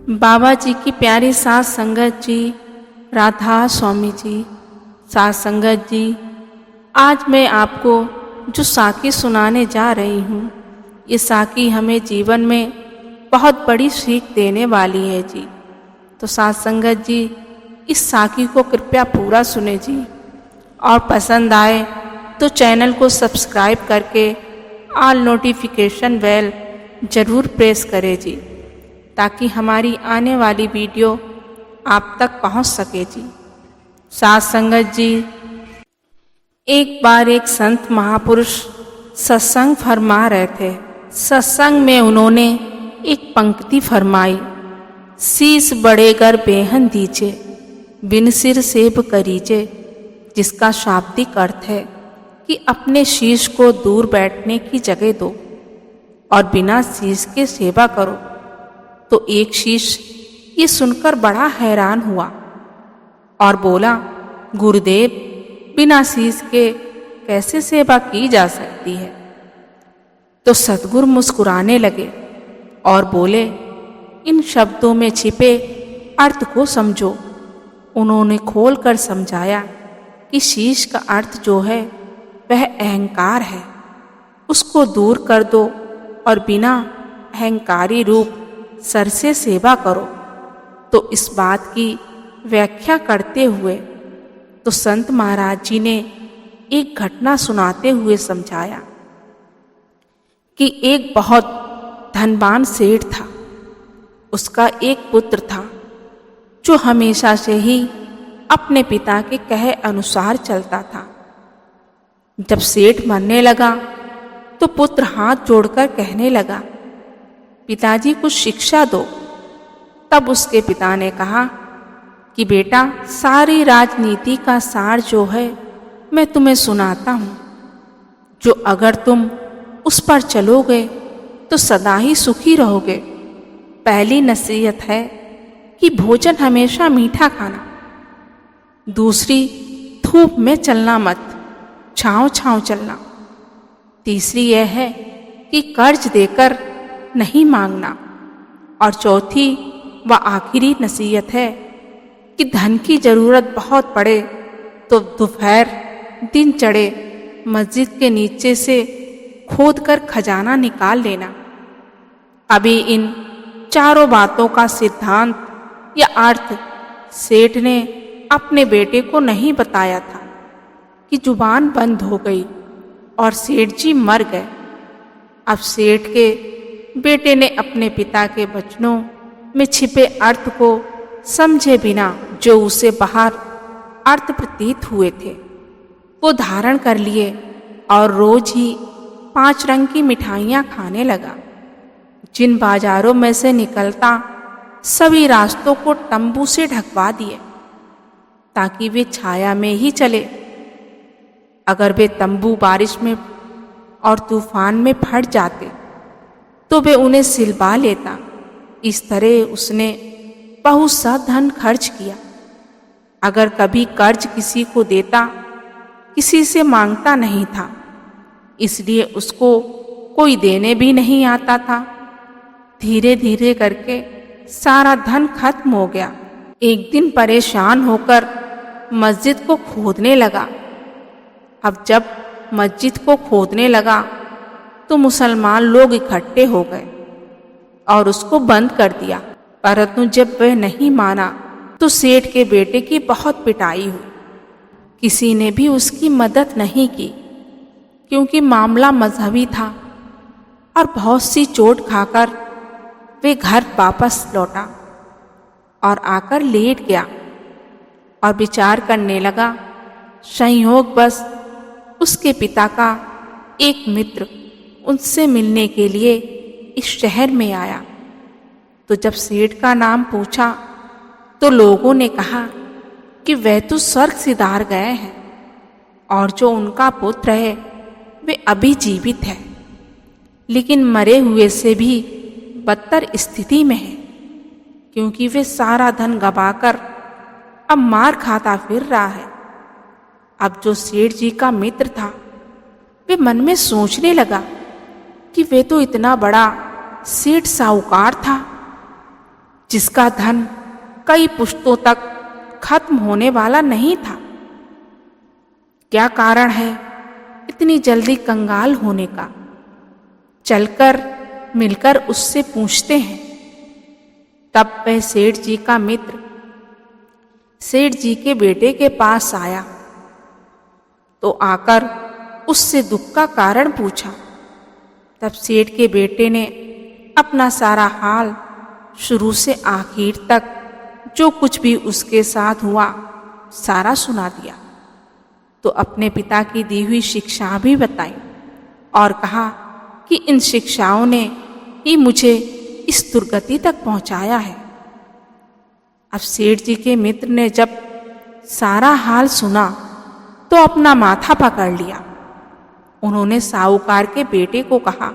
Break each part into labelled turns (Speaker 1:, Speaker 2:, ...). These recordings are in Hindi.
Speaker 1: बाबा जी की प्यारी साथ संगत जी, राधा स्वामी जी, साथ संगत जी, आज मैं आपको जो साखी सुनाने जा रही हूँ, ये साखी हमें जीवन में बहुत बड़ी सीख देने वाली है जी। तो साथ संगत जी, इस साखी को कृपया पूरा सुने जी, और पसंद आए तो चैनल को सब्सक्राइब करके ऑल नोटिफिकेशन बेल ज़रूर प्रेस करें जी, ताकि हमारी आने वाली वीडियो आप तक पहुंच सके जी। साथ संगत जी, एक बार एक संत महापुरुष सत्संग फरमा रहे थे। सत्संग में उन्होंने एक पंक्ति फरमाई, शीस बड़ेगर बेहन दीजे, बिन सिर सेब करीजे, जिसका शाब्दिक अर्थ है कि अपने शीश को दूर बैठने की जगह दो और बिना शीश के सेवा करो। तो एक शिष्य ये सुनकर बड़ा हैरान हुआ और बोला, गुरुदेव, बिना शीश के कैसे सेवा की जा सकती है? तो सतगुरु मुस्कुराने लगे और बोले, इन शब्दों में छिपे अर्थ को समझो। उन्होंने खोलकर समझाया कि शीश का अर्थ जो है वह अहंकार है, उसको दूर कर दो और बिना अहंकारी रूप सर से सेवा करो। तो इस बात की व्याख्या करते हुए तो संत महाराज जी ने एक घटना सुनाते हुए समझाया कि एक बहुत धनवान सेठ था। उसका एक पुत्र था जो हमेशा से ही अपने पिता के कहे अनुसार चलता था। जब सेठ मरने लगा तो पुत्र हाथ जोड़कर कहने लगा, पिताजी कुछ शिक्षा दो। तब उसके पिता ने कहा कि बेटा, सारी राजनीति का सार जो है मैं तुम्हें सुनाता हूँ, जो अगर तुम उस पर चलोगे तो सदा ही सुखी रहोगे। पहली नसीहत है कि भोजन हमेशा मीठा खाना। दूसरी, धूप में चलना मत, छाँव छाँव चलना। तीसरी यह है कि कर्ज देकर नहीं मांगना। और चौथी व आखिरी नसीहत है कि धन की जरूरत बहुत पड़े तो दोपहर दिन चढ़े मस्जिद के नीचे से खोदकर खजाना निकाल लेना। अभी इन चारों बातों का सिद्धांत या अर्थ सेठ ने अपने बेटे को नहीं बताया था कि जुबान बंद हो गई और सेठ जी मर गए। अब सेठ के बेटे ने अपने पिता के वचनों में छिपे अर्थ को समझे बिना जो उसे बाहर अर्थ प्रतीत हुए थे वो धारण कर लिए और रोज ही 5 रंग की मिठाइयाँ खाने लगा। जिन बाजारों में से निकलता सभी रास्तों को तंबू से ढकवा दिए ताकि वे छाया में ही चले। अगर वे तंबू बारिश में और तूफान में फट जाते तो वे उन्हें सिलवा लेता। इस तरह उसने बहुत सा धन खर्च किया। अगर कभी कर्ज किसी को देता, किसी से मांगता नहीं था, इसलिए उसको कोई देने भी नहीं आता था। धीरे धीरे करके सारा धन खत्म हो गया। एक दिन परेशान होकर मस्जिद को खोदने लगा। अब जब मस्जिद को खोदने लगा तो मुसलमान लोग इकट्ठे हो गए और उसको बंद कर दिया। परंतु जब वह नहीं माना तो सेठ के बेटे की बहुत पिटाई हुई। किसी ने भी उसकी मदद नहीं की क्योंकि मामला मजहबी था। और बहुत सी चोट खाकर वे घर वापस लौटा और आकर लेट गया और विचार करने लगा। संयोगवश उसके पिता का एक मित्र उनसे मिलने के लिए इस शहर में आया। तो जब सेठ का नाम पूछा तो लोगों ने कहा कि वह तो स्वर्ग सिधार गए हैं और जो उनका पुत्र है वे अभी जीवित है, लेकिन मरे हुए से भी बदतर स्थिति में है, क्योंकि वे सारा धन गवाकर अब मार खाता फिर रहा है। अब जो सेठ जी का मित्र था वे मन में सोचने लगा कि वे तो इतना बड़ा सेठ साहूकार था जिसका धन कई पुश्तों तक खत्म होने वाला नहीं था। क्या कारण है इतनी जल्दी कंगाल होने का? चलकर मिलकर उससे पूछते हैं। तब वह सेठ जी का मित्र सेठ जी के बेटे के पास आया तो आकर उससे दुख का कारण पूछा। तब सेठ के बेटे ने अपना सारा हाल शुरू से आखिर तक जो कुछ भी उसके साथ हुआ सारा सुना दिया। तो अपने पिता की दी हुई शिक्षा भी बताई और कहा कि इन शिक्षाओं ने ही मुझे इस दुर्गति तक पहुंचाया है। अब सेठ जी के मित्र ने जब सारा हाल सुना तो अपना माथा पकड़ लिया। उन्होंने साहूकार के बेटे को कहा,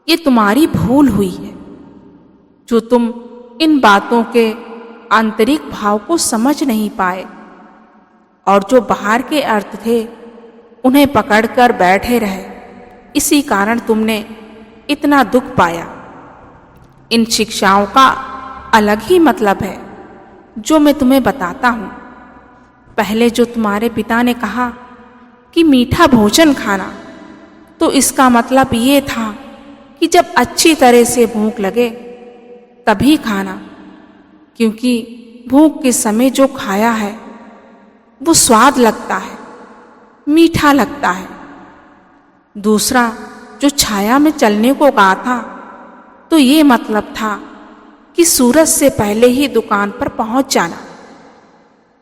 Speaker 1: ये तुम्हारी भूल हुई है जो तुम इन बातों के आंतरिक भाव को समझ नहीं पाए और जो बाहर के अर्थ थे उन्हें पकड़कर बैठे रहे। इसी कारण तुमने इतना दुख पाया। इन शिक्षाओं का अलग ही मतलब है जो मैं तुम्हें बताता हूँ। पहले जो तुम्हारे पिता ने कहा कि मीठा भोजन खाना, तो इसका मतलब ये था कि जब अच्छी तरह से भूख लगे तभी खाना, क्योंकि भूख के समय जो खाया है वो स्वाद लगता है, मीठा लगता है। दूसरा जो छाया में चलने को कहा था, तो ये मतलब था कि सूरज से पहले ही दुकान पर पहुंच जाना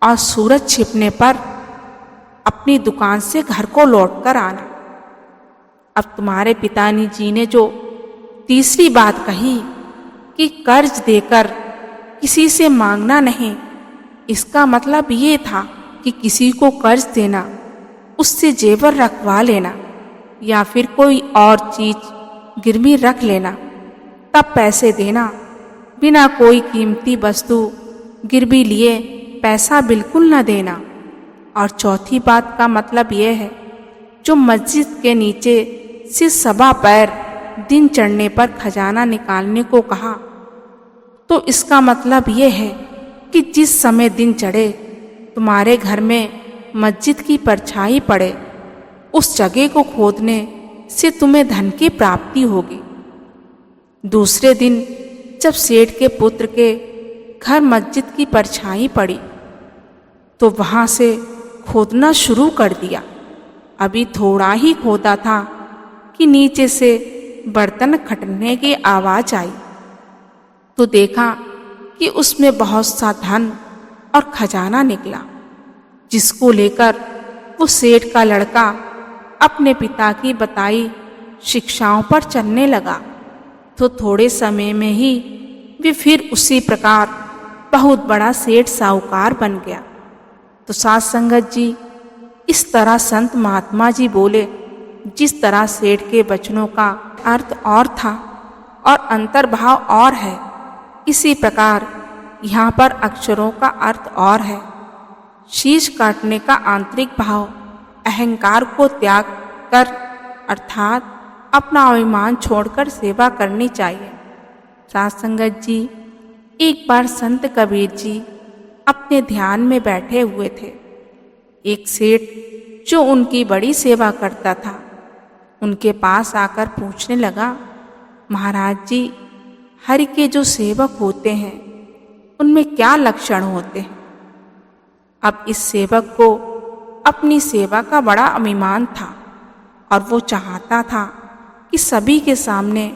Speaker 1: और सूरज छिपने पर अपनी दुकान से घर को लौटकर आना। अब तुम्हारे पिताजी ने जो तीसरी बात कही कि कर्ज देकर किसी से मांगना नहीं, इसका मतलब ये था कि किसी को कर्ज देना, उससे जेवर रखवा लेना या फिर कोई और चीज गिरवी रख लेना, तब पैसे देना। बिना कोई कीमती वस्तु गिरवी लिए पैसा बिल्कुल न देना। और चौथी बात का मतलब यह है, जो मस्जिद के नीचे से सवा पैर दिन चढ़ने पर खजाना निकालने को कहा, तो इसका मतलब यह है कि जिस समय दिन चढ़े तुम्हारे घर में मस्जिद की परछाई पड़े, उस जगह को खोदने से तुम्हें धन की प्राप्ति होगी। दूसरे दिन जब सेठ के पुत्र के घर मस्जिद की परछाई पड़ी तो वहां से खोदना शुरू कर दिया। अभी थोड़ा ही खोदा था कि नीचे से बर्तन खटने की आवाज आई, तो देखा कि उसमें बहुत सा धन और खजाना निकला, जिसको लेकर वो सेठ का लड़का अपने पिता की बताई शिक्षाओं पर चलने लगा। तो थोड़े समय में ही वे फिर उसी प्रकार बहुत बड़ा सेठ साहूकार बन गया। तो साथ संगत जी, इस तरह संत महात्मा जी बोले, जिस तरह सेठ के वचनों का अर्थ और था और अंतर्भाव और है, इसी प्रकार यहाँ पर अक्षरों का अर्थ और है। शीश काटने का आंतरिक भाव अहंकार को त्याग कर अर्थात अपना अभिमान छोड़कर सेवा करनी चाहिए। साथ संगत जी, एक बार संत कबीर जी अपने ध्यान में बैठे हुए थे। एक सेठ जो उनकी बड़ी सेवा करता था, उनके पास आकर पूछने लगा, महाराज जी, हरि के जो सेवक होते हैं उनमें क्या लक्षण होते हैं? अब इस सेवक को अपनी सेवा का बड़ा अभिमान था और वो चाहता था कि सभी के सामने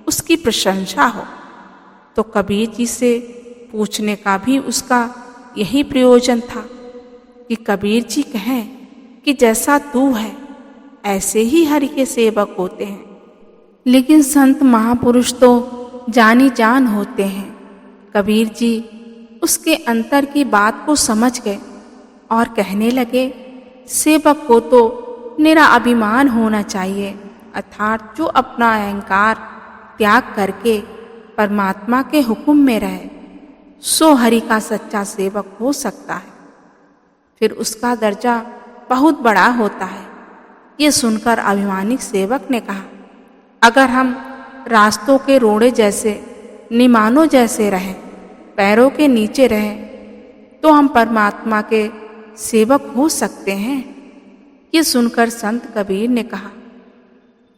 Speaker 1: उसकी प्रशंसा हो। तो कबीर जी से पूछने का भी उसका यही प्रयोजन था कि कबीर जी कहें कि जैसा तू है ऐसे ही हरि के सेवक होते हैं। लेकिन संत महापुरुष तो जानी जान होते हैं। कबीर जी उसके अंतर की बात को समझ गए और कहने लगे, सेवक को तो निरा अभिमान होना चाहिए, अर्थात जो अपना अहंकार त्याग करके परमात्मा के हुक्म में रहे, सो हरि का सच्चा सेवक हो सकता है। फिर उसका दर्जा बहुत बड़ा होता है। ये सुनकर अभिमानिक सेवक ने कहा, अगर हम रास्तों के रोड़े जैसे निमानों जैसे रहें, पैरों के नीचे रहें, तो हम परमात्मा के सेवक हो सकते हैं। ये सुनकर संत कबीर ने कहा,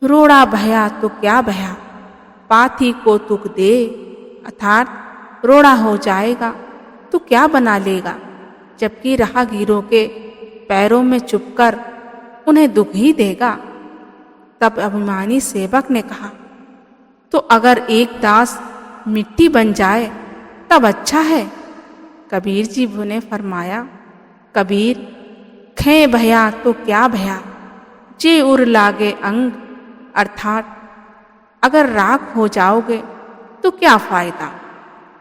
Speaker 1: रोड़ा भया तो क्या भया, पाथी को तुक दे, अर्थात रोड़ा हो जाएगा तो क्या बना लेगा, जबकि राहगीरों के पैरों में चुभकर उन्हें दुख ही देगा। तब अभिमानी सेवक ने कहा, तो अगर एक दास मिट्टी बन जाए तब अच्छा है। कबीर जी ने फरमाया, कबीर खे भया तो क्या भया, जे उर लागे अंग, अर्थात अगर राख हो जाओगे तो क्या फायदा,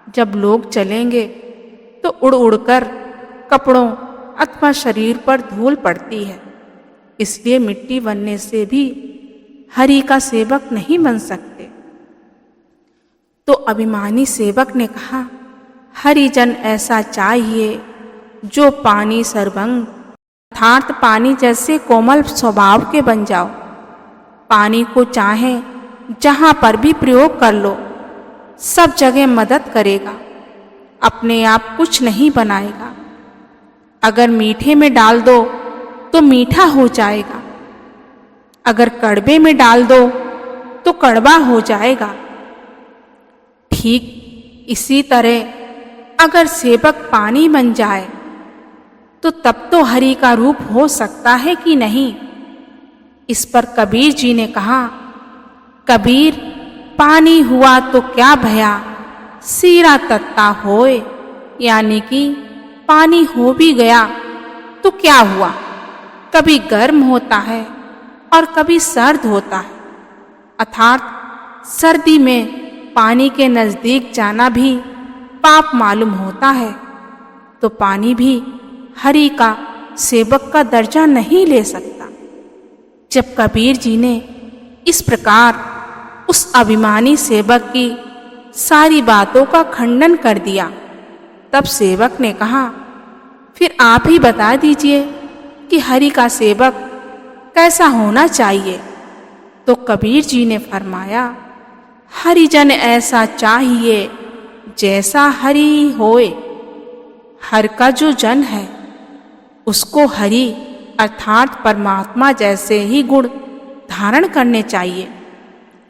Speaker 1: जब लोग चलेंगे तो उड़ उड़कर कपड़ों अथवा शरीर पर धूल पड़ती है। इसलिए मिट्टी बनने से भी हरि का सेवक नहीं बन सकते। तो अभिमानी सेवक ने कहा, हरिजन ऐसा चाहिए जो पानी सर्वंग, अर्थात पानी जैसे कोमल स्वभाव के बन जाओ। पानी को चाहे जहाँ पर भी प्रयोग कर लो, सब जगह मदद करेगा, अपने आप कुछ नहीं बनाएगा। अगर मीठे में डाल दो तो मीठा हो जाएगा, अगर कड़वे में डाल दो तो कड़वा हो जाएगा। ठीक इसी तरह अगर सेवक पानी बन जाए तो तब तो हरि का रूप हो सकता है कि नहीं। इस पर कबीर जी ने कहा, कबीर पानी हुआ तो क्या भया, सीरा तत्ता होए, यानी कि पानी हो भी गया तो क्या हुआ, कभी गर्म होता है और कभी सर्द होता है। अर्थात सर्दी में पानी के नजदीक जाना भी पाप मालूम होता है, तो पानी भी हरि का सेवक का दर्जा नहीं ले सकता। जब कबीर जी ने इस प्रकार उस अभिमानी सेवक की सारी बातों का खंडन कर दिया, तब सेवक ने कहा, फिर आप ही बता दीजिए कि हरि का सेवक कैसा होना चाहिए। तो कबीर जी ने फरमाया, हरिजन ऐसा चाहिए जैसा हरि होए। हर का जो जन है उसको हरि अर्थात परमात्मा जैसे ही गुण धारण करने चाहिए,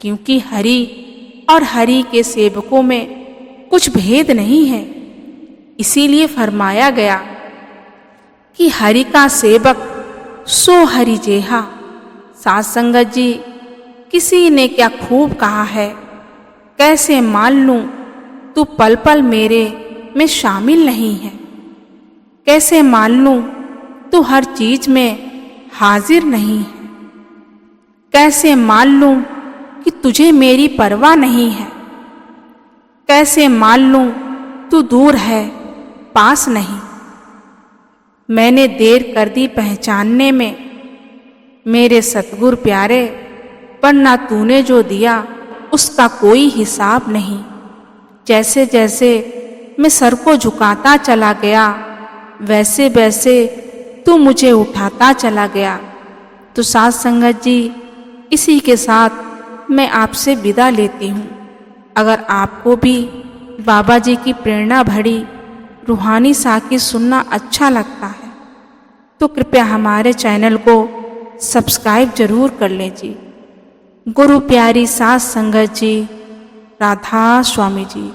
Speaker 1: क्योंकि हरि और हरि के सेवकों में कुछ भेद नहीं है। इसीलिए फरमाया गया कि हरि का सेवक सो हरि जेहा। साध संगत जी, किसी ने क्या खूब कहा है, कैसे मान लूं तू पल पल मेरे में शामिल नहीं है, कैसे मान लूं तू हर चीज में हाजिर नहीं है, कैसे मान लूं कि तुझे मेरी परवाह नहीं है, कैसे मान लूं तू दूर है पास नहीं। मैंने देर कर दी पहचानने में मेरे सतगुर प्यारे, वरना तूने जो दिया उसका कोई हिसाब नहीं। जैसे जैसे मैं सर को झुकाता चला गया, वैसे वैसे तू मुझे उठाता चला गया। तो साध संगत जी, इसी के साथ मैं आपसे विदा लेती हूँ। अगर आपको भी बाबा जी की प्रेरणा भरी रूहानी साखी सुनना अच्छा लगता है तो कृपया हमारे चैनल को सब्सक्राइब जरूर कर लें जी। गुरु प्यारी साध संगत जी, राधा स्वामी जी।